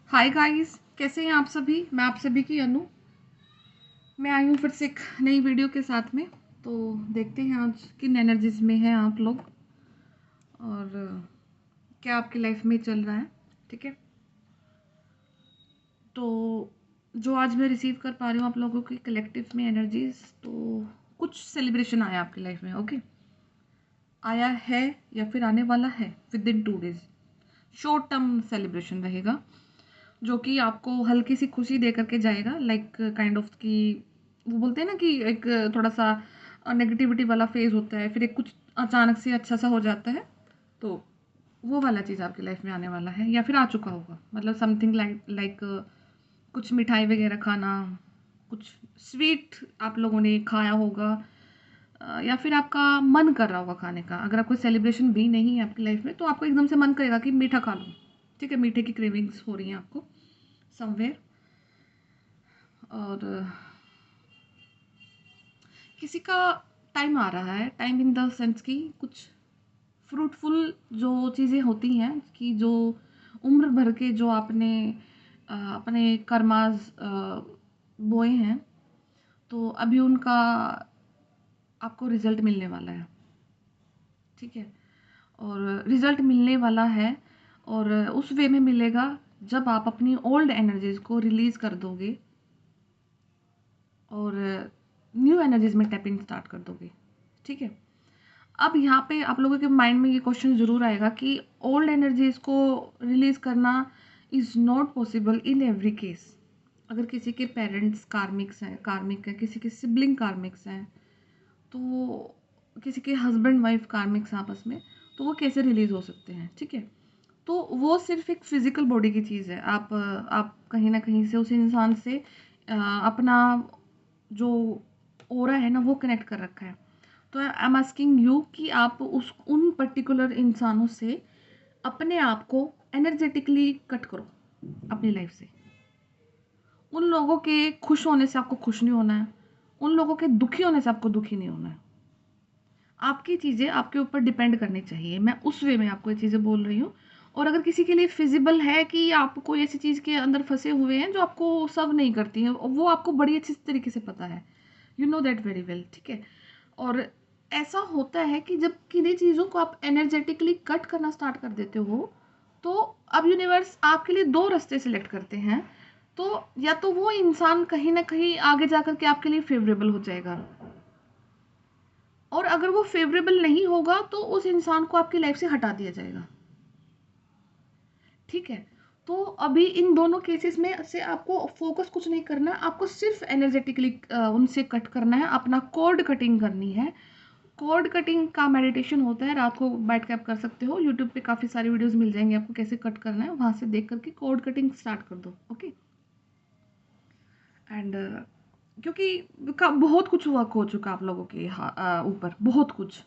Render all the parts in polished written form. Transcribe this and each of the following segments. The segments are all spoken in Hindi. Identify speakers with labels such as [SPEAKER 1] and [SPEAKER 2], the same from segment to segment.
[SPEAKER 1] हाय गाइस, कैसे हैं आप सभी। मैं आप सभी की अनु। मैं आई हूँ फिर से एक नई वीडियो के साथ में। तो देखते हैं आज किन एनर्जीज में हैं आप लोग और क्या आपकी लाइफ में चल रहा है। ठीक है, तो जो आज मैं रिसीव कर पा रही हूँ आप लोगों की कलेक्टिव में एनर्जीज, तो कुछ सेलिब्रेशन आया आपकी लाइफ में। ओके, आया है या फिर आने वाला है with in 2 days. Short term celebration रहेगा जो कि आपको हल्की सी खुशी दे करके जाएगा। लाइक काइंड ऑफ कि वो बोलते हैं ना कि एक थोड़ा सा नेगेटिविटी वाला फेज होता है, फिर एक कुछ अचानक से अच्छा सा हो जाता है। तो वो वाला चीज़ आपकी लाइफ में आने वाला है या फिर आ चुका होगा। मतलब समथिंग लाइक कुछ मिठाई वगैरह खाना, कुछ स्वीट आप लोगों ने खाया होगा, या फिर आपका मन कर रहा होगा खाने का। अगर आपको सेलिब्रेशन भी नहीं है आपकी लाइफ में तो आपको एकदम से मन करेगा कि मीठा खा लो। ठीक है, मीठे की क्रेविंग्स हो रही हैं आपको समवेयर। और किसी का टाइम आ रहा है, टाइम इन द सेंस कि कुछ फ्रूटफुल जो चीज़ें होती हैं कि जो उम्र भर के जो आपने अपने कर्माज बोए हैं, तो अभी उनका आपको रिजल्ट मिलने वाला है। ठीक है, और रिजल्ट मिलने वाला है और उस वे में मिलेगा जब आप अपनी ओल्ड एनर्जीज को रिलीज कर दोगे और न्यू एनर्जीज में टैपिंग स्टार्ट कर दोगे। ठीक है, अब यहाँ पे आप लोगों के माइंड में ये क्वेश्चन ज़रूर आएगा कि ओल्ड एनर्जीज को रिलीज करना is not possible in every case. अगर किसी के पेरेंट्स कार्मिक हैं, किसी के सिबलिंग कार्मिक्स हैं, तो किसी के हस्बैंड वाइफ कार्मिक्स आपस में, तो वो कैसे रिलीज हो सकते हैं। ठीक है, तो वो सिर्फ एक फिजिकल बॉडी की चीज़ है। आप कहीं ना कहीं से उस इंसान से अपना जो ओरा है ना वो कनेक्ट कर रखा है। तो आई एम आस्किंग यू कि आप उस उन पर्टिकुलर इंसानों से अपने आप को एनर्जेटिकली कट करो अपनी लाइफ से। उन लोगों के खुश होने से आपको खुश नहीं होना है, उन लोगों के दुखी होने से आपको दुखी नहीं होना है। आपकी चीज़ें आपके ऊपर डिपेंड करनी चाहिए। मैं उस वे में आपको ये चीज़ें बोल रही हूँ। और अगर किसी के लिए फिजिबल है कि आप कोई ऐसी चीज़ के अंदर फंसे हुए हैं जो आपको सर्व नहीं करती है, वो आपको बड़ी अच्छी तरीके से पता है, you know that very well. ठीक है, और ऐसा होता है कि जब किन्हीं चीज़ों को आप एनर्जेटिकली कट करना स्टार्ट कर देते हो, तो अब यूनिवर्स आपके लिए दो रास्ते सिलेक्ट करते हैं। तो या तो वो इंसान कहीं ना कहीं आगे जाकर के आपके लिए फेवरेबल हो जाएगा, और अगर वो फेवरेबल नहीं होगा तो उस इंसान को आपकी लाइफ से हटा दिया जाएगा। ठीक है, तो अभी इन दोनों केसेस में से आपको फोकस कुछ नहीं करना, आपको सिर्फ एनर्जेटिकली उनसे कट करना है, अपना कॉर्ड कटिंग करनी है। कॉर्ड कटिंग का मेडिटेशन होता है, रात को बैठ के आप कर सकते हो। यूट्यूब पे काफ़ी सारी वीडियोस मिल जाएंगे आपको कैसे कट करना है, वहाँ से देख करके कॉर्ड कटिंग स्टार्ट कर दो। ओके, एंड क्योंकि बहुत कुछ वर्क हो चुका आप लोगों के ऊपर, बहुत कुछ।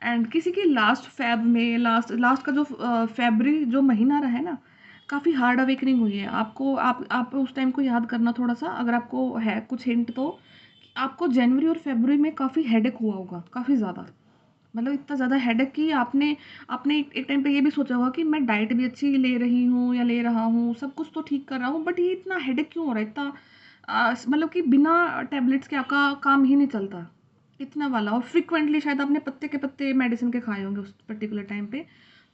[SPEAKER 1] एंड किसी की लास्ट फैब में लास्ट लास्ट का जो फेबरी जो महीना रहा है ना, काफ़ी हार्ड अवेकनिंग हुई है आपको। आप उस टाइम को याद करना थोड़ा सा, अगर आपको है कुछ हिंट तो। आपको जनवरी और फरवरी में काफ़ी हेडेक हुआ होगा, काफ़ी ज़्यादा। मतलब इतना ज़्यादा हेडेक कि आपने आपने एक टाइम पे ये भी सोचा होगा कि मैं डाइट भी अच्छी ले रही हूँ या ले रहा हूँ, सब कुछ तो ठीक कर रहा हूँ, बट ये इतना हेडेक क्यों हो रहा है इतना। मतलब कि बिना टैबलेट्स के आपका काम ही नहीं चलता, इतना वाला। और फ्रिक्वेंटली शायद आपने पत्ते के पत्ते मेडिसिन के खाए होंगे उस पर्टिकुलर टाइम पे।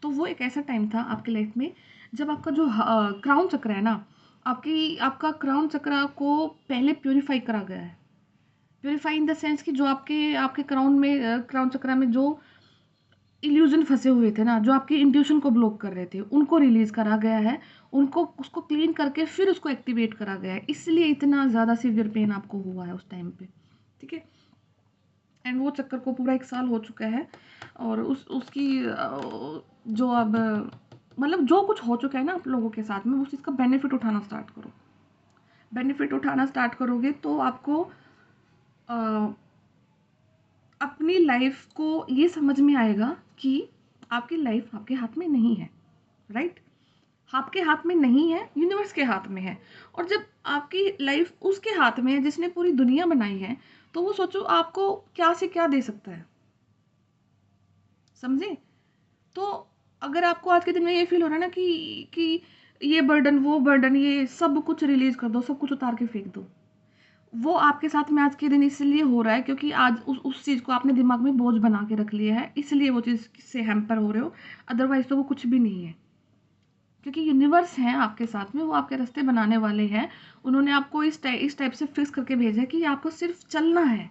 [SPEAKER 1] तो वो एक ऐसा टाइम था आपकी लाइफ में जब आपका जो क्राउन चक्र है ना, आपका क्राउन चक्र को पहले प्योरीफाई करा गया है। प्योरीफाई इन द सेंस कि जो आपके आपके क्राउन चक्र में जो इल्यूजन फंसे हुए थे ना, जो आपकी इंट्यूशन को ब्लॉक कर रहे थे, उनको रिलीज करा गया है। उनको उसको क्लीन करके फिर उसको एक्टिवेट करा गया है, इसलिए इतना ज़्यादा सीवियर पेन आपको हुआ है उस टाइम पे। ठीक है, एंड वो चक्कर को पूरा 1 साल हो चुका है। और उसकी जो अब मतलब जो कुछ हो चुका है ना आप लोगों के साथ में, उस चीज़ का बेनिफिट उठाना स्टार्ट करो। बेनिफिट उठाना स्टार्ट करोगे तो आपको अ, अपनी लाइफ को ये समझ में आएगा कि आपकी लाइफ आपके हाथ में नहीं है। राइट, आपके हाथ में नहीं है, यूनिवर्स के हाथ में है। और जब आपकी लाइफ उसके हाथ में है जिसने पूरी दुनिया बनाई है, तो वो सोचो आपको क्या से क्या दे सकता है। समझे? तो अगर आपको आज के दिन में ये फील हो रहा है ना कि ये बर्डन, वो बर्डन, ये सब कुछ रिलीज़ कर दो, सब कुछ उतार के फेंक दो। वो आपके साथ में आज के दिन इसलिए हो रहा है क्योंकि आज उस चीज़ को आपने दिमाग में बोझ बना के रख लिया है, इसलिए वो चीज़ से हैम्पर हो रहे हो, अदरवाइज़ तो वो कुछ भी नहीं है। क्योंकि यूनिवर्स हैं आपके साथ में, वो आपके रास्ते बनाने वाले हैं। उन्होंने आपको इस टाइप से फिक्स करके भेजा है कि आपको सिर्फ चलना है।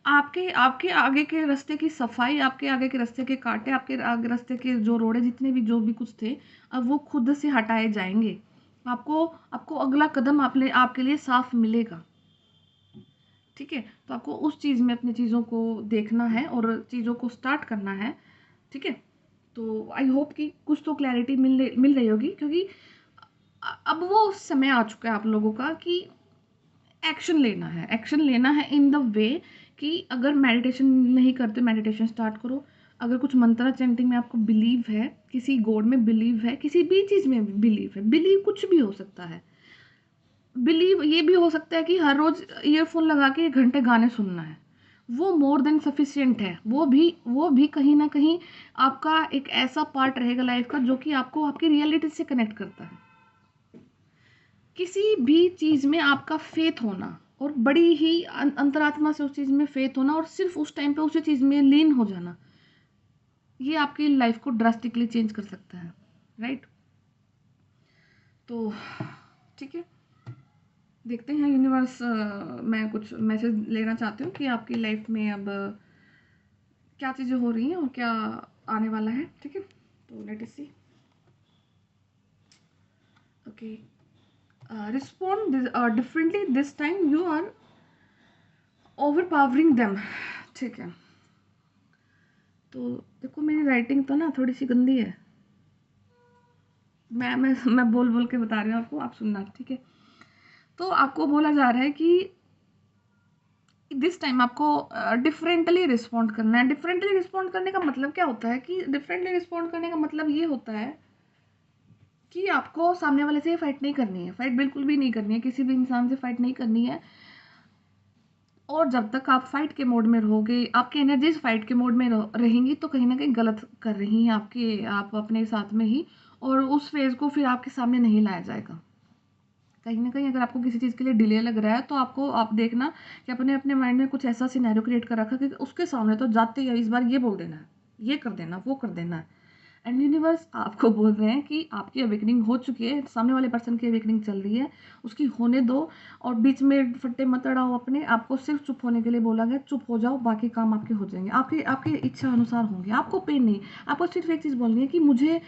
[SPEAKER 1] आपके आपके आगे के रास्ते की सफाई, आपके आगे के रास्ते के कांटे, आपके आगे रास्ते के जो रोड़े जितने भी जो भी कुछ थे, अब वो खुद से हटाए जाएंगे। आपको आपको अगला कदम आपके लिए साफ मिलेगा। ठीक है, तो आपको उस चीज़ में अपनी चीज़ों को देखना है और चीज़ों को स्टार्ट करना है। ठीक है, तो आई होप कि कुछ तो क्लैरिटी मिल रही होगी, क्योंकि अब वो समय आ चुका है आप लोगों का कि एक्शन लेना है। एक्शन लेना है इन द वे कि अगर मेडिटेशन नहीं करते, मेडिटेशन स्टार्ट करो। अगर कुछ मंत्रा चैंटिंग में आपको बिलीव है, किसी गॉड में बिलीव है, किसी भी चीज़ में बिलीव है, बिलीव कुछ भी हो सकता है। बिलीव ये भी हो सकता है कि हर रोज़ ईयरफोन लगा के 1 घंटे गाने सुनना है, वो मोर देन सफिशिएंट है। वो भी कहीं ना कहीं आपका एक ऐसा पार्ट रहेगा लाइफ का जो कि आपको आपकी रियलिटी से कनेक्ट करता है। किसी भी चीज़ में आपका फेथ होना और बड़ी ही अंतरात्मा से उस चीज़ में फेथ होना और सिर्फ उस टाइम पे उसी चीज़ में लीन हो जाना, ये आपकी लाइफ को ड्रास्टिकली चेंज कर सकता है। राइट, तो ठीक है, देखते हैं यूनिवर्स। मैं कुछ मैसेज लेना चाहती हूँ कि आपकी लाइफ में अब क्या चीज़ें हो रही हैं और क्या आने वाला है। ठीक है, तो let us see. Okay, respond differently this time, you are overpowering them. ठीक है, तो देखो मेरी राइटिंग तो ना थोड़ी सी गंदी है, मैं बोल बोल के बता रही हूँ आपको, आप सुनना। ठीक है, तो आपको बोला जा रहा है कि दिस टाइम आपको डिफरेंटली रिस्पॉन्ड करना है। डिफरेंटली रिस्पॉन्ड करने का मतलब क्या होता है कि डिफरेंटली रिस्पॉन्ड करने का मतलब ये होता है कि आपको सामने वाले से फाइट नहीं करनी है, फाइट बिल्कुल भी नहीं करनी है, किसी भी इंसान से फाइट नहीं करनी है। और जब तक आप फाइट के मोड में रहोगे, आपकी एनर्जीज फाइट के मोड में रहेंगी, तो कहीं ना कहीं गलत कर रही हैं आप अपने साथ में ही, और उस फेज को फिर आपके सामने नहीं लाया जाएगा। कहीं ना कहीं अगर आपको किसी चीज़ के लिए डिले लग रहा है, तो आप देखना कि अपने अपने माइंड में कुछ ऐसा सिनेरियो क्रिएट कर रखा कि उसके सामने तो जाते ही इस बार ये बोल देना है, ये कर देना, वो कर देना है। एंड यूनिवर्स आपको बोल रहे हैं कि आपकी अवेकनिंग हो चुकी है, सामने वाले पर्सन की अवेकनिंग चल रही है, उसकी होने दो। और बीच में फट्टे मत अड़ाओ अपने, आपको सिर्फ चुप होने के लिए बोला गया, चुप हो जाओ, बाकी काम आपके हो जाएंगे, आपके आपके इच्छा अनुसार होंगे, आपको पेन नहीं। आपको सिर्फ एक चीज़ बोलनी है कि मुझे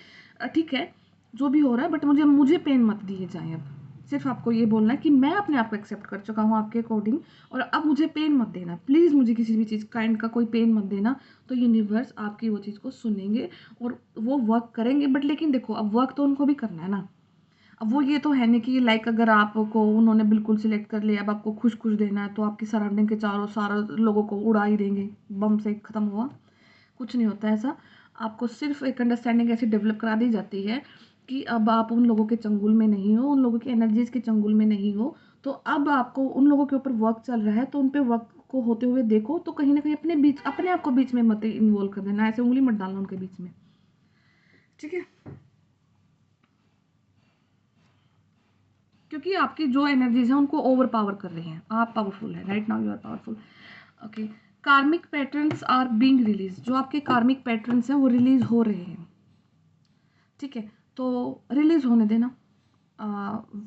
[SPEAKER 1] ठीक है जो भी हो रहा है, बट मुझे पेन मत दिए जाए। अब सिर्फ आपको ये बोलना है कि मैं अपने आप को एक्सेप्ट कर चुका हूँ आपके अकॉर्डिंग, और अब मुझे पेन मत देना, प्लीज़ मुझे किसी भी चीज़ काइंड का कोई पेन मत देना। तो यूनिवर्स आपकी वो चीज़ को सुनेंगे और वो वर्क करेंगे। बट लेकिन देखो, अब वर्क तो उनको भी करना है ना। अब वो ये तो है नहीं कि लाइक अगर आपको उन्होंने बिल्कुल सिलेक्ट कर लिया, अब आपको खुश खुश देना है, तो आपकी सराउंडिंग के चारों सारे लोगों को उड़ा ही देंगे, बम से ख़त्म हुआ। कुछ नहीं होता ऐसा। आपको सिर्फ एक अंडरस्टैंडिंग ऐसी डेवलप करा दी जाती है कि अब आप उन लोगों के चंगुल में नहीं हो, उन लोगों की एनर्जीज के चंगुल में नहीं हो। तो अब आपको उन लोगों के ऊपर वर्क चल रहा है, तो उन पे वर्क को होते हुए देखो। तो कहीं ना कहीं अपने आप को बीच में मत इन्वॉल्व कर देना, ऐसे उंगली मत डालना उनके बीच में। ठीक है, क्योंकि आपकी जो एनर्जीज हैं उनको ओवर पावर कर रही हैं। आप पावरफुल है, right now you are powerful. Okay, karmic patterns are being release. जो आपके कार्मिक पैटर्न्स हैं वो रिलीज हो रहे हैं। ठीक है, तो रिलीज होने देना।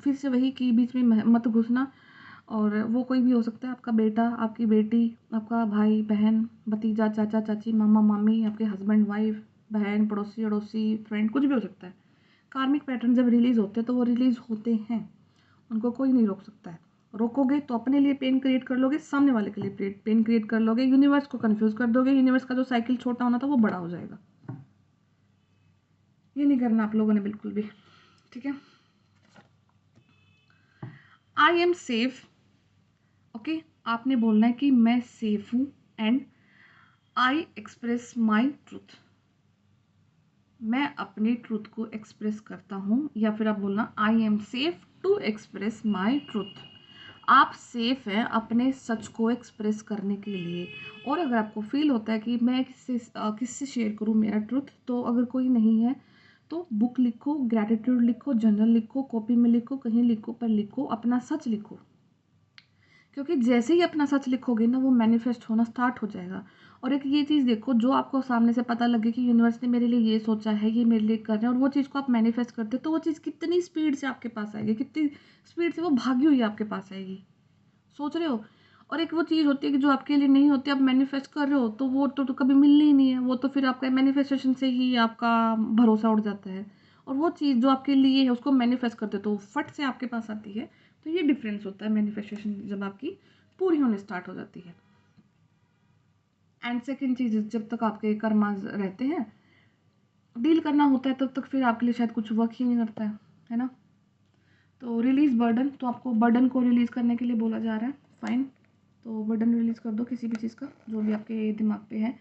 [SPEAKER 1] फिर से वही कि बीच में मत घुसना। और वो कोई भी हो सकता है, आपका बेटा, आपकी बेटी, आपका भाई बहन, भतीजा, चाचा चाची, मामा मामी, आपके हस्बैंड वाइफ, बहन, पड़ोसी अड़ोसी, फ्रेंड, कुछ भी हो सकता है। कार्मिक पैटर्न जब रिलीज होते हैं तो वो रिलीज होते हैं, उनको कोई नहीं रोक सकता है। रोकोगे तो अपने लिए पेन क्रिएट कर लोगे, सामने वाले के लिए पेन क्रिएट कर लोगे, यूनिवर्स को कंफ्यूज कर दोगे, यूनिवर्स का जो साइकिल छोटा होना था वो बड़ा हो जाएगा। ये नहीं करना आप लोगों ने बिल्कुल भी। ठीक है, आई एम सेफ। ओके, आपने बोलना है कि मैं सेफ हूँ, and I express my truth. मैं अपने ट्रूथ को एक्सप्रेस करता हूँ, या फिर आप बोलना I am safe to express my truth. आप सेफ हैं अपने सच को एक्सप्रेस करने के लिए। और अगर आपको फील होता है कि मैं किससे शेयर करूँ मेरा ट्रूथ, तो अगर कोई नहीं है तो बुक लिखो, ग्रैटिट्यूड लिखो, जर्नल लिखो, कॉपी में लिखो, कहीं लिखो, पर लिखो, अपना सच लिखो। क्योंकि जैसे ही अपना सच लिखोगे ना, वो मैनिफेस्ट होना स्टार्ट हो जाएगा। और एक ये चीज़ देखो, जो आपको सामने से पता लगे कि यूनिवर्स ने मेरे लिए ये सोचा है, ये मेरे लिए कर रहे हैं, और वो चीज़ को आप मैनिफेस्ट करते हो, तो वो चीज़ कितनी स्पीड से आपके पास आएगी, कितनी स्पीड से वो भागी हुई आपके पास आएगी, सोच रहे हो। और एक वो चीज़ होती है कि जो आपके लिए नहीं होती, आप मैनिफेस्ट कर रहे हो, तो वो तो कभी मिलनी ही नहीं है, वो तो फिर आपका मैनिफेस्टेशन से ही आपका भरोसा उठ जाता है। और वो चीज़ जो आपके लिए है, उसको मैनिफेस्ट करते हो तो फट से आपके पास आती है। तो ये डिफरेंस होता है मैनिफेस्टेशन जब आपकी पूरी होने स्टार्ट हो जाती है। एंड सेकेंड चीज़, जब तक आपके कर्मास रहते हैं, डील करना होता है, तब तक फिर आपके लिए शायद कुछ वर्क ही नहीं करता है ना। तो रिलीज़ बर्डन, तो आपको बर्डन को रिलीज़ करने के लिए बोला जा रहा है। फाइन, तो बर्डन रिलीज़ कर दो किसी भी चीज़ का, जो भी आपके दिमाग पे है।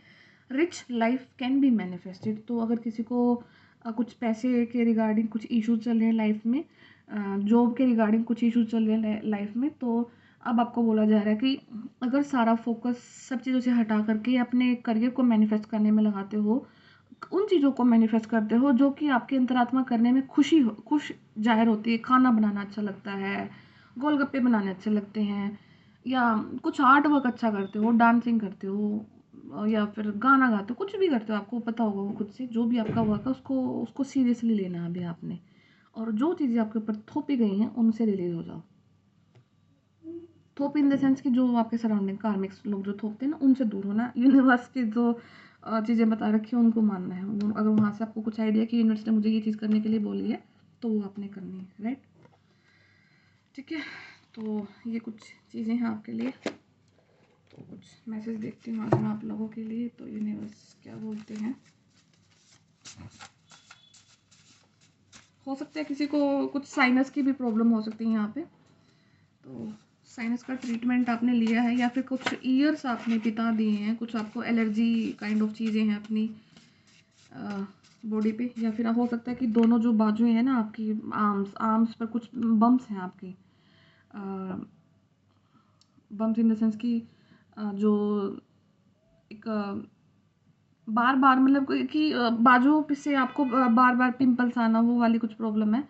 [SPEAKER 1] Rich life can be manifested, तो अगर किसी को कुछ पैसे के रिगार्डिंग कुछ इश्यूज चल रहे हैं लाइफ में, जॉब के रिगार्डिंग कुछ इश्यूज चल रहे हैं लाइफ में, तो अब आपको बोला जा रहा है कि अगर सारा फोकस सब चीज़ों से हटा करके अपने करियर को मैनिफेस्ट करने में लगाते हो, उन चीज़ों को मैनिफेस्ट करते हो जो कि आपकी अंतरात्मा करने में खुश जाहिर होती है। खाना बनाना अच्छा लगता है, गोलगप्पे बनाने अच्छे लगते हैं, या कुछ आर्ट वर्क अच्छा करते हो, डांसिंग करते हो, या फिर गाना गाते हो, कुछ भी करते हो, आपको पता होगा वो खुद से जो भी आपका वर्क है उसको उसको सीरियसली लेना है अभी आपने। और जो चीज़ें आपके ऊपर थोपी गई हैं उनसे रिलीज हो जाओ। थोप इन द सेंस कि जो आपके सराउंडिंग कार्मिक्स लोग जो थोपते हैं ना, उनसे दूर होना। यूनिवर्स की जो चीज़ें बता रखी हैं उनको मानना है। अगर वहाँ से आपको कुछ आइडिया कि यूनिवर्स ने मुझे ये चीज़ करने के लिए बोली है, तो वो आपने करनी है, राइट। ठीक है, तो ये कुछ चीज़ें हैं आपके लिए। तो कुछ मैसेज देखती हूँ आज मैं आप लोगों के लिए, तो यूनिवर्स क्या बोलते हैं। हो सकता है किसी को कुछ साइनस की भी प्रॉब्लम हो सकती है यहाँ पे, तो साइनस का ट्रीटमेंट आपने लिया है, या फिर कुछ ईयर्स आपने बिता दिए हैं, कुछ आपको एलर्जी काइंड ऑफ चीज़ें हैं अपनी बॉडी पे, या फिर हो सकता है कि दोनों जो बाजुएं हैं ना आपकी, आर्म्स पर कुछ बम्प्स हैं आपकी। बम्प्स इन द सेंस कि जो एक बार बार मतलब कि बाजुओं पे से आपको बार बार पिंपल्स आना, वो वाली कुछ प्रॉब्लम है।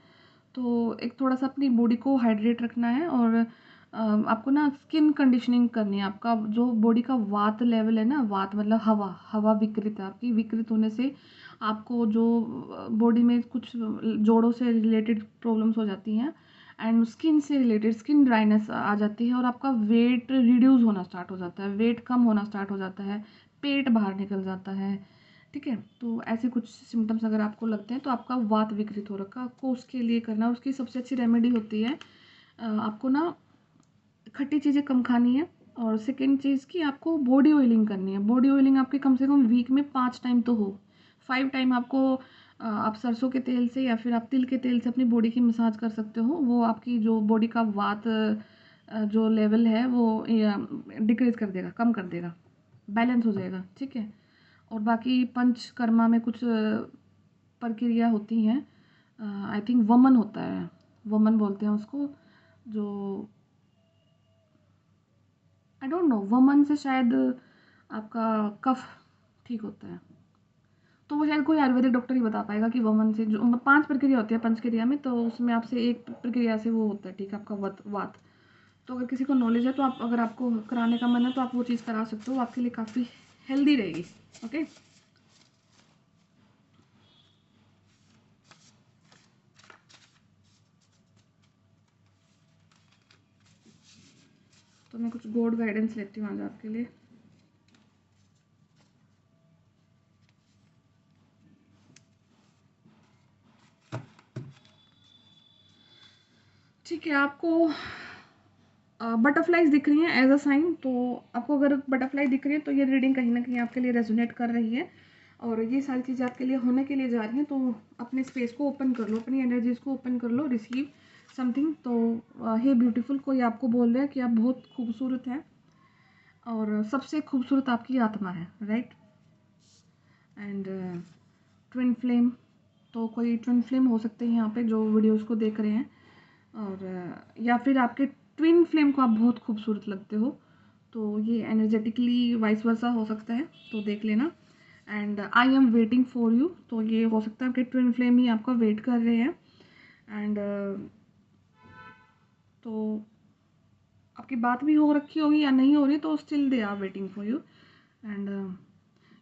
[SPEAKER 1] तो एक थोड़ा सा अपनी बॉडी को हाइड्रेट रखना है, और आपको ना स्किन कंडीशनिंग करनी है। आपका जो बॉडी का वात लेवल है ना, वात मतलब हवा, हवा विकृत है आपकी, विकृत होने से आपको जो बॉडी में कुछ जोड़ों से रिलेटेड प्रॉब्लम्स हो जाती हैं, एंड स्किन से रिलेटेड स्किन ड्राइनेस आ जाती है, और आपका वेट रिड्यूस होना स्टार्ट हो जाता है, वेट कम होना स्टार्ट हो जाता है, पेट बाहर निकल जाता है। ठीक है, तो ऐसे कुछ सिम्टम्स अगर आपको लगते हैं तो आपका वात विकृत हो रखा, आपको उसके लिए करना, उसकी सबसे अच्छी रेमेडी होती है आपको ना खट्टी चीज़ें कम खानी है। और सेकेंड चीज़ कि आपको बॉडी ऑयलिंग करनी है। बॉडी ऑयलिंग आपकी कम से कम वीक में 5 टाइम तो हो। 5 टाइम आपको आप सरसों के तेल से या फिर आप तिल के तेल से अपनी बॉडी की मसाज कर सकते हो। वो आपकी जो बॉडी का वात जो लेवल है वो डिक्रीज कर देगा, कम कर देगा, बैलेंस हो जाएगा। ठीक है, और बाकी पंचकर्मा में कुछ प्रक्रिया होती हैं, आई थिंक वमन होता है, वमन बोलते हैं उसको, जो आई डोंट नो, वमन से शायद आपका कफ ठीक होता है। तो वो शायद कोई आयुर्वेदिक डॉक्टर ही बता पाएगा कि वमन से जो 5 प्रक्रिया होती है पंचक्रिया में, तो उसमें आपसे एक प्रक्रिया से वो होता है, ठीक है, आपका वात। तो अगर किसी को नॉलेज है तो आप, अगर आपको कराने का मन है तो आप वो चीज़ करा सकते हो, आपके लिए काफ़ी हेल्दी रहेगी। ओके, तो मैं कुछ गॉड गाइडेंस लेती हूँ आज आपके लिए। ठीक है, आपको बटरफ्लाइज दिख रही हैं एज अ साइन, तो आपको अगर बटरफ्लाई दिख रही है तो ये रीडिंग कहीं ना कहीं आपके लिए रेजोनेट कर रही है, और ये सारी चीज़ें आपके लिए होने के लिए जा रही हैं। तो अपने स्पेस को ओपन कर लो, अपनी एनर्जीज को ओपन कर लो, रिसीव समथिंग। तो हे ब्यूटीफुल, कोई आपको बोल रहा है कि आप बहुत खूबसूरत हैं, और सबसे खूबसूरत आपकी आत्मा है, राइट। एंड ट्विन फ्लेम, तो कोई ट्विन फ्लेम हो सकते हैं यहाँ पे जो वीडियोस को देख रहे हैं, और या फिर आपके ट्विन फ्लेम को आप बहुत खूबसूरत लगते हो, तो ये एनर्जेटिकली वाइस वर्सा हो सकता है, तो देख लेना। And I am waiting for you, तो ये हो सकता है आपके ट्विन फ्लेम ही आपका वेट कर रहे हैं। एंड तो आपकी बात भी हो रखी होगी या नहीं हो रही, तो still they are waiting for you. And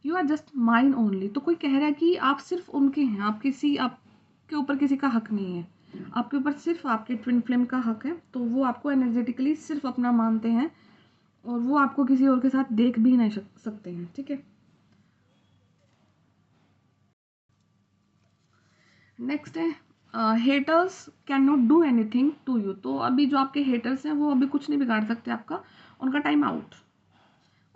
[SPEAKER 1] you are just mine only, तो कोई कह रहा है कि आप सिर्फ उनके हैं, आपके ऊपर किसी का हक नहीं है, आपके ऊपर सिर्फ आपके ट्विन फ्लेम का हक है। तो वो आपको एनर्जेटिकली सिर्फ अपना मानते हैं और वो आपको किसी और के साथ देख भी नहीं सकते हैं, ठीक है। नेक्स्ट है haters can not do anything to you, तो अभी जो आपके हेटर्स हैं वो अभी कुछ नहीं बिगाड़ सकते आपका, उनका time out.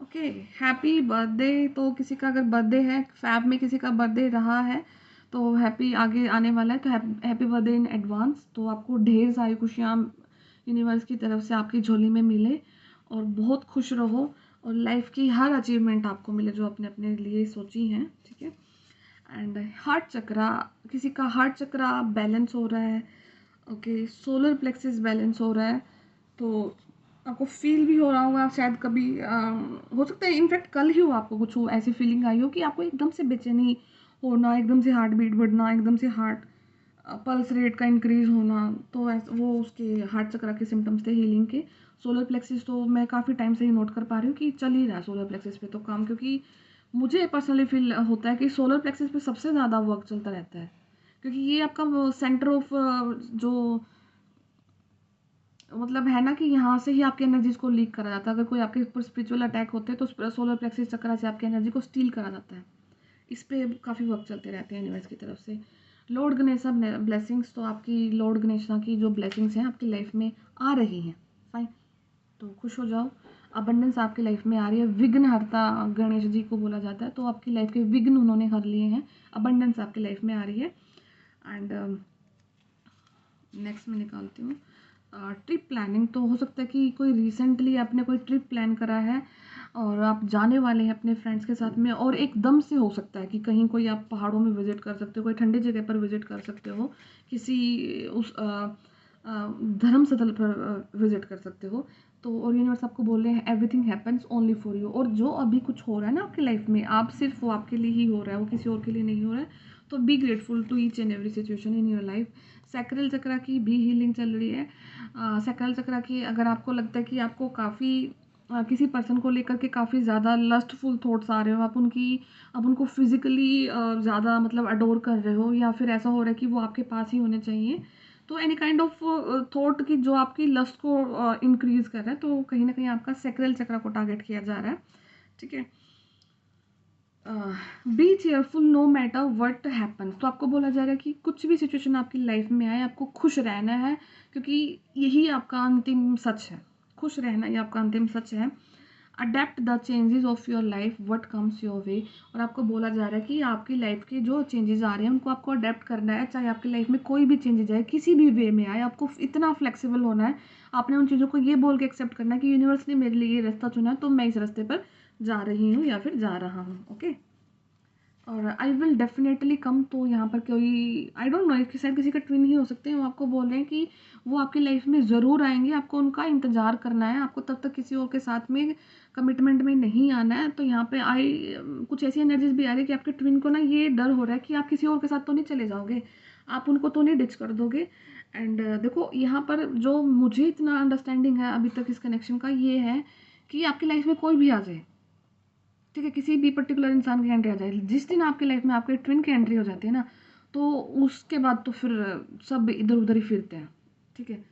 [SPEAKER 1] Okay, happy birthday, तो किसी का अगर बर्थडे है, फैब में किसी का बर्थडे रहा है तो हैप्पी आगे आने वाला है, तो हैप्पी बर्थडे इन एडवांस। तो आपको ढेर सारी खुशियाँ यूनिवर्स की तरफ से आपकी झोली में मिले और बहुत खुश रहो और लाइफ की हर अचीवमेंट आपको मिले जो अपने अपने लिए सोची हैं, ठीक है। एंड हार्ट चक्रा, किसी का हार्ट चक्रा बैलेंस हो रहा है, ओके, सोलर प्लेक्सिस बैलेंस हो रहा है। तो आपको फील भी हो रहा होगा, आप शायद कभी हो सकता है इनफैक्ट कल ही हो आपको कुछ हो ऐसी फीलिंग आई हो कि आपको एकदम से बेचैनी होना, एकदम से हार्ट बीट बढ़ना, एकदम से हार्ट पल्स रेट का इंक्रीज होना, तो वो उसके हार्ट चक्रा के सिम्टम्स थे हीलिंग के। सोलर प्लेक्सिस तो मैं काफ़ी टाइम से ही नोट कर पा रही हूँ कि चल ही रहा है सोलर प्लेक्सिस पे तो काम, क्योंकि मुझे पर्सनली फील होता है कि सोलर प्लेक्सिस पे सबसे ज़्यादा वर्क चलता रहता है, क्योंकि ये आपका सेंटर ऑफ जो मतलब है ना कि यहाँ से ही आपकी एनर्जीज को लीक करा जाता है। अगर कोई आपके ऊपर स्पिरिचुअल अटैक होते हैं तो सोलर प्लेक्सिस चक्रा से आपकी एनर्जी को स्टील करा जाता है। इस पे काफ़ी वर्क चलते रहते हैं यूनिवर्स की तरफ से। लॉर्ड गणेशा ब्लेसिंग्स, तो आपकी लॉर्ड गणेशा की जो ब्लेसिंग्स हैं आपकी लाइफ में आ रही हैं, फाइन, तो खुश हो जाओ। अबंडेंस आपकी लाइफ में आ रही है, विघ्नहर्ता गणेश जी को बोला जाता है, तो आपकी लाइफ के विघ्न उन्होंने हर लिए हैं, अबंडेंस आपकी लाइफ में आ रही है। एंड नेक्स्ट मैं निकालती हूँ ट्रिप प्लानिंग, तो हो सकता है कि कोई रिसेंटली आपने कोई ट्रिप प्लान करा है और आप जाने वाले हैं अपने फ्रेंड्स के साथ में, और एकदम से हो सकता है कि कहीं कोई आप पहाड़ों में विजिट कर सकते हो, कोई ठंडी जगह पर विजिट कर सकते हो, किसी उस धर्म स्थल पर विजिट कर सकते हो। तो और यूनिवर्स आपको बोल रहे हैं everything happens only for you, और जो अभी कुछ हो रहा है ना आपकी लाइफ में, आप सिर्फ वो आपके लिए ही हो रहा है, वो किसी और के लिए नहीं हो रहा है। तो be grateful to each and every situation in your life. Sacral chakra की भी हीलिंग चल रही है। सैक्रल चक्रा की अगर आपको लगता है कि आपको काफ़ी किसी पर्सन को लेकर के काफ़ी ज़्यादा लस्टफुल थॉट्स आ रहे हो, आप उनको फिजिकली ज़्यादा मतलब अडोर कर रहे हो, या फिर ऐसा हो रहा है कि वो आपके पास ही होने चाहिए, तो एनी काइंड ऑफ थॉट की जो आपकी लस्ट को इंक्रीज कर रहा है, तो कहीं ना कहीं आपका सैक्रल चक्रा को टारगेट किया जा रहा है, ठीक है। Be cheerful no matter what happens, तो आपको बोला जा रहा है कि कुछ भी सिचुएशन आपकी लाइफ में आए आपको खुश रहना है, क्योंकि यही आपका अंतिम सच है, खुश रहना ये आपका अंतिम सच है। Adapt the changes of your life what comes your way, और आपको बोला जा रहा है कि आपकी लाइफ के जो चेंजेस आ रहे हैं उनको आपको अडेप्ट करना है, चाहे आपकी लाइफ में कोई भी चेंजेस आए किसी भी वे में आए, आपको इतना फ्लेक्सिबल होना है। आपने उन चीज़ों को ये बोल के एक्सेप्ट करना है कि यूनिवर्स ने मेरे लिए ये रास्ता चुना है, तो मैं इस रास्ते पर जा रही हूँ या फिर जा रहा हूँ, ओके। और आई विल डेफिनेटली कम, तो यहाँ पर कोई आई डोंट नो कि शायद किसी का ट्विन ही हो सकते हैं, वो आपको बोल रहे हैं कि वो आपकी लाइफ में ज़रूर आएंगे, आपको उनका इंतज़ार करना है, आपको तब तक किसी और के साथ में कमिटमेंट में नहीं आना है। तो यहाँ पे कुछ ऐसी एनर्जीज भी आ रही है कि आपके ट्विन को ना ये डर हो रहा है कि आप किसी और के साथ तो नहीं चले जाओगे, आप उनको तो नहीं डिच कर दोगे। एंड देखो यहाँ पर जो मुझे इतना अंडरस्टैंडिंग है अभी तक इस कनेक्शन का, ये है कि आपकी लाइफ में कोई भी आ जाए, ठीक है, किसी भी पर्टिकुलर इंसान की एंट्री आ जाए, जिस दिन आपकी लाइफ में आपके ट्विन की एंट्री हो जाती है ना, तो उसके बाद तो फिर सब इधर उधर ही फिरते हैं, ठीक है।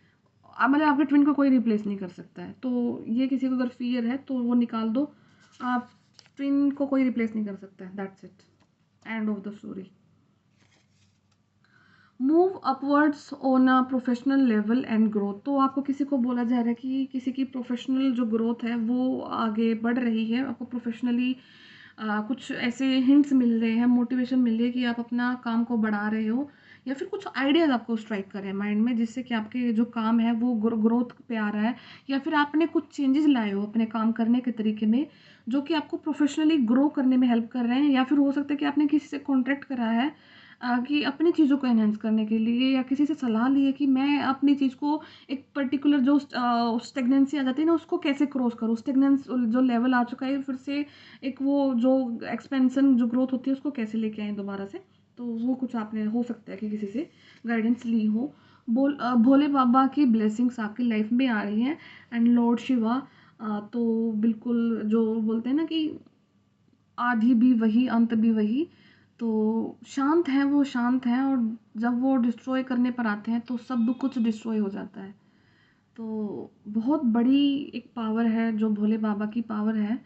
[SPEAKER 1] मतलब आपके ट्विन को कोई रिप्लेस नहीं कर सकता है, तो ये किसी को अगर फियर है तो वो निकाल दो, आप ट्विन को कोई रिप्लेस नहीं कर सकता है, that's it, end of the story. Move upwards on a professional level and growth, तो आपको किसी को बोला जा रहा है कि किसी की प्रोफेशनल जो ग्रोथ है वो आगे बढ़ रही है, आपको प्रोफेशनली कुछ ऐसे हिंट्स मिल रहे हैं, मोटिवेशन मिल रही है कि आप अपना काम को बढ़ा रहे हो, या फिर कुछ आइडियाज़ आपको स्ट्राइक कर रहे हैं माइंड में, जिससे कि आपके जो काम है वो ग्रोथ पे आ रहा है, या फिर आपने कुछ चेंजेस लाए हो अपने काम करने के तरीके में जो कि आपको प्रोफेशनली ग्रो करने में हेल्प कर रहे हैं, या फिर हो सकता है कि आपने किसी से कॉन्ट्रैक्ट करा है कि अपनी चीज़ों को एनहांस करने के लिए या किसी से सलाह ली है कि मैं अपनी चीज़ को एक पर्टिकुलर जो स्टेगनेंसी आ जाती है ना, उसको कैसे क्रॉस करूँ, स्टेगनेंस जो लेवल आ चुका है फिर से एक वो जो एक्सपेंशन जो ग्रोथ होती है उसको कैसे लेके आएँ दोबारा से। तो वो कुछ आपने हो सकता है कि किसी से गाइडेंस ली हो। भोले बाबा की ब्लेसिंग्स आपकी लाइफ में आ रही हैं एंड लॉर्ड शिवा तो बिल्कुल जो बोलते हैं ना कि आदि भी वही अंत भी वही, तो शांत हैं, वो शांत हैं और जब वो डिस्ट्रॉय करने पर आते हैं तो सब कुछ डिस्ट्रॉय हो जाता है। तो बहुत बड़ी एक पावर है जो भोले बाबा की पावर है।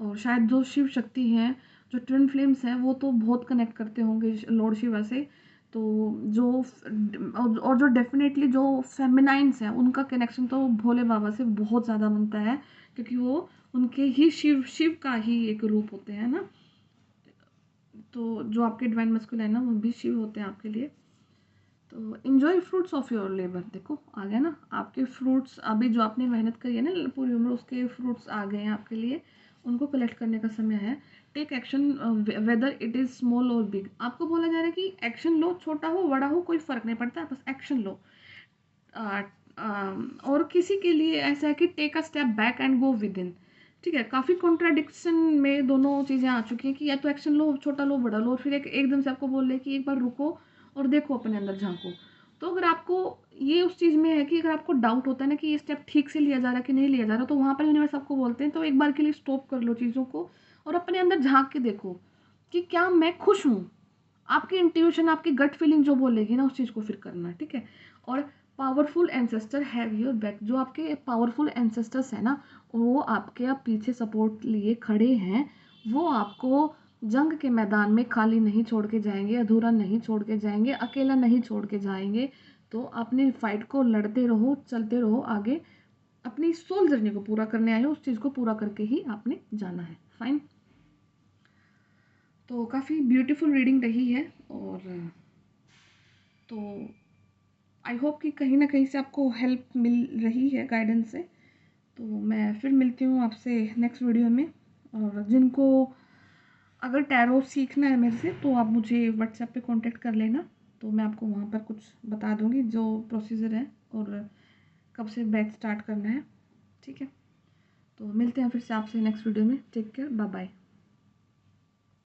[SPEAKER 1] और शायद जो शिव शक्ति हैं, जो ट्विन फ्लेम्स हैं, वो तो बहुत कनेक्ट करते होंगे लॉर्ड शिवा से। तो जो और जो डेफिनेटली जो फेमिनाइंस हैं उनका कनेक्शन तो भोले बाबा से बहुत ज़्यादा बनता है, क्योंकि वो उनके ही शिव शिव का ही एक रूप होते हैं ना। तो जो आपके डिवाइन मस्कुलाइन है ना, वो भी शिव होते हैं आपके लिए। तो enjoy fruits of your labour. देखो आ गया ना आपके फ्रूट्स, अभी जो आपने मेहनत करी है ना पूरी उम्र, उसके फ्रूट्स आ गए हैं आपके लिए। उनको कलेक्ट करने का समय है। Take action whether it is small और बिग। आपको बोला जा रहा है कि एक्शन लो, छोटा हो बड़ा हो कोई फ़र्क नहीं पड़ता, बस एक्शन लो। अ, और किसी के लिए ऐसा है कि take a step back and go within. ठीक है, काफ़ी कॉन्ट्राडिक्शन में दोनों चीज़ें आ चुकी हैं कि या तो एक्शन लो, छोटा लो बड़ा लो, और फिर एकदम से आपको बोल रहे हैं कि एक बार रुको और देखो अपने अंदर झांको। तो अगर आपको ये उस चीज़ में है कि अगर आपको डाउट होता है ना कि ये स्टेप ठीक से लिया जा रहा है कि नहीं लिया जा रहा, तो वहाँ पर यूनिवर्स आपको बोलते हैं तो एक बार के लिए स्टॉप कर लो चीज़ों को और अपने अंदर झांक के देखो कि क्या मैं खुश हूँ। आपकी इंट्यूशन, आपकी गट फीलिंग जो बोलेगी ना, उस चीज़ को फिर करना है, ठीक है। और powerful ancestor have your back. जो आपके पावरफुल एंसेस्टर्स हैं ना, वो आपके अब पीछे सपोर्ट लिए खड़े हैं। वो आपको जंग के मैदान में खाली नहीं छोड़ के जाएंगे, अधूरा नहीं छोड़ के जाएंगे, अकेला नहीं छोड़ के जाएंगे। तो अपनी फाइट को लड़ते रहो, चलते रहो आगे। अपनी सोल जर्नी को पूरा करने आए हो, उस चीज़ को पूरा करके ही आपने जाना है। फाइन। तो काफ़ी ब्यूटीफुल रीडिंग रही है। और तो आई होप कि कहीं ना कहीं से आपको हेल्प मिल रही है गाइडेंस से। तो मैं फिर मिलती हूँ आपसे नेक्स्ट वीडियो में। और जिनको अगर टैरो सीखना है मेरे से तो आप मुझे व्हाट्सएप पे कांटेक्ट कर लेना। तो मैं आपको वहाँ पर कुछ बता दूँगी जो प्रोसीजर है और कब से बैच स्टार्ट करना है। ठीक है, तो मिलते हैं फिर से आपसे नेक्स्ट वीडियो में। Take care, bye bye.